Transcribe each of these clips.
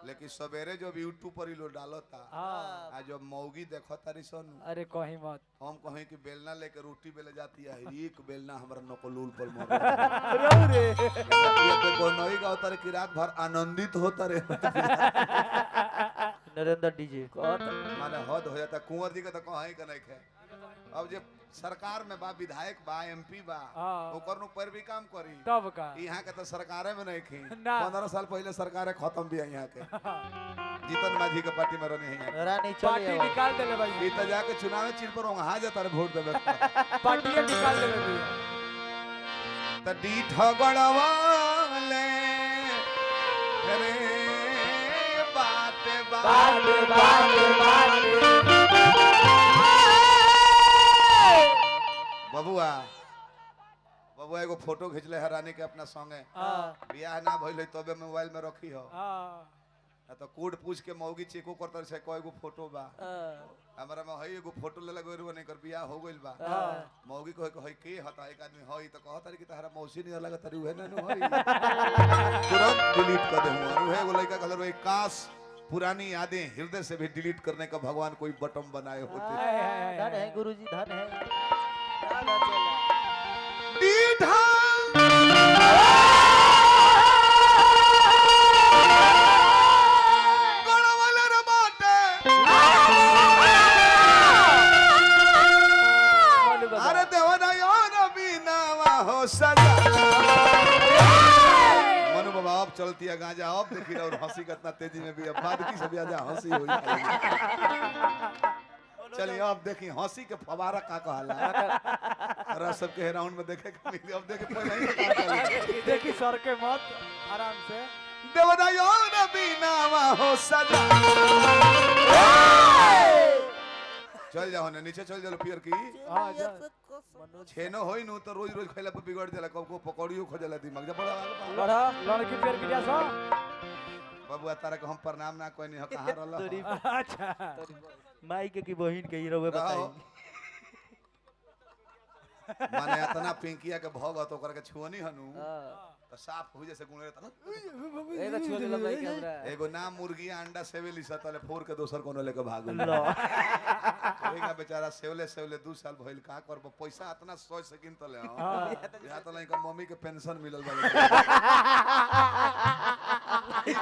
लेकिन सवेरे जब यूट्यूब पर ही लोग डालता हाँ। आज जब मौगी देखो तारी सन अरे कहीं मत। हम कहें कि बेलना लेकर रोटी बेले जाती है एक बेलना हमारा नकलूल पर मर रहू रे। ये तो गोनोई गाँव तारे की रात भर आनंदित होता रे नरेंद्र डीजे माने हद हो जाता कुंवर जी का तो कहीं का नहीं है अब जब सरकार में बा विधायक बा एमपी बा हाँ। ओकर नु पर भी काम करी तब का यहाँ के तो सरकारे में नहीं खी ना। 15 साल पहले सरकारें खत्म भी है यहाँ के जीतन माझी के पार्टी में रहने हैं रानी पार्टी चले निकाल देले भाई। ई तो जाके चुनाव चिन्ह पर वहां जाता रे वोट देवे पार्टी निकाल देले भाई। त डीठ गड़वाले रे बाटे बाटे बबुआ बबुआ एगो फोटो खींचले है रानी के अपना संगे बियाह ना भइल है तबे मोबाइल में रखी हो तो कोड पूछ के मौगी चेको करतर से कोई गो फोटो बा हमरा में हई एगो फोटो ले लगो नहीं कर बियाह हो गइल बा मौगी कहे के हई के हता एक आदमी हई त कहत रे कि तहरा मौसी नहीं लगा तरी उहे ना हई तुरंत डिलीट कर दे हुआ उहे एगो लड़का कहल रे काश पुरानी यादें हृदय से भी डिलीट करने का भगवान कोई बटन बनाए होते धन है गुरुजी धन है डीठा गड़वाले रे बाटे अरे देवना यार बीनावा हो सजा मनु बाबा अब चलती है गांजा अब देखी और हंसी कितना तेजी में भी अब बाद की सब आजा हंसी हुई चलिए अब देखी हंसी के फवारा का कहला और सबके राउंड में देखे अब देखे पहले ही काम चली देखी सर के मत आराम से। देवना यार बीनावा हो सजा चल जाओ ना नीचे चल जाओ पियर की हाँ जा। छेनो होई नु तो रोज रोज खैला पे बिगड़ जाला कब को पकौड़ियो खोजला दिमाग जा बड़ा बड़ा लड़की पेड़ की जैसा। बाबू तारा को हम प्रणाम ना कोई नहीं हो कहां रहल अच्छा माई के की बहिन के हीरो बताई माने इतना पिंकिया के भोग तो ओकर के छुअनी हनु तो साफ हो जैसे गुणे रहता एगो छुआ देला माई के हमरा एगो नाम मुर्गी अंडा सेवेली सतले फोर के दोसर कोनो लेके भाग लो ओहिगा बेचारा सेवले सेवले 2 साल भइल का करब पैसा इतना 100 सेकंड तले या तो लइका मम्मी के पेंशन मिलल बा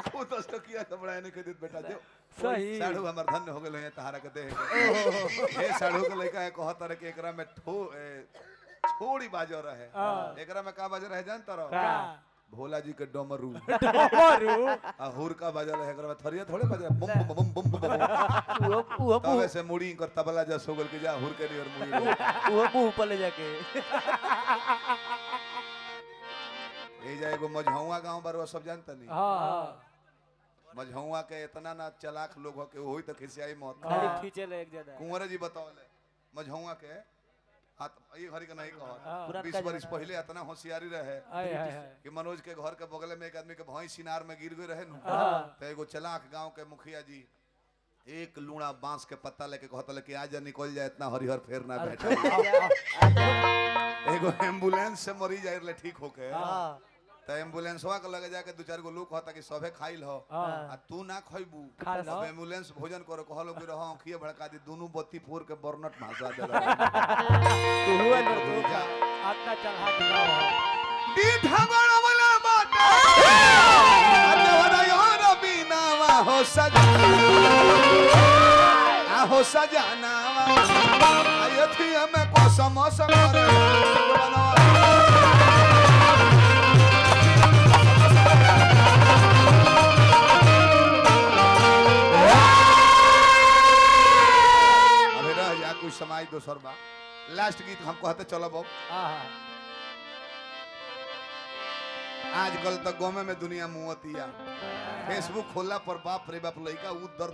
खुद टकिया कपड़ा ने के देत बेटा जो सही। साढ़ू हमर धन्य हो गेल है तहारा के देह हे साढ़ू के लइका कहत रहे कि एकरा में छोड़ी बाजो रहे एकरा में का बाजो रहे जानत रहो भोला जी के डमरू आ हुरका बजल है एकरा में थरिया थोड़े बजे बम बम बम बम बम तब से मुड़ी कर तबला जस हो गेल कि जा हुरके दी और मुड़ी वो मुंह पर ले जाके ए जाए एगो मझौआ गांव बरवा सब जानता नहीं हाँ मझौआ के इतना ना चलाक लोग हो के होई त खिसियाई मत खाली खींचे ले एक जना कुंवर जी बतावले मझौआ के हाथ ये घरी के नहीं कहत पुरान 20 वर्ष पहले इतना होशियारी रहे कि मनोज के घर के बगल में एक आदमी के भैंस सिनार में गिर गए रहे नु तो एगो चलाक गांव के मुखिया जी एक लूणा बांस के पत्ता लेके कहतले कि आज निकल जाए इतना हरिहर फेर ना बैठे एगो एम्बुलेंस से मरी जाए ले ठीक होके तो एम्बुलेंसवा के लगे जाके 2-4 गो लोग कहता कि सबे खाइल हो आ तू ना खइबू सब एम्बुलेंस भोजन करो कहलो कि रहो आंखिए भड़का दी दोनों बत्ती फोड़ के बर्नट भासा देला तू हुआ कर तू का आत्मा चल हाथ ना हो दी ढगड़ वाला बाटा अजवरा यार बीनावा हो सजा हो सजनावा आयथी में कसम करे कुछ समाज दोसर बा लास्ट गीत हम कहते चलो अब आजकल तो गाँव में दुनिया मुहतिया फेसबुक खोला पर बाप रे बाप लइका उ दर्द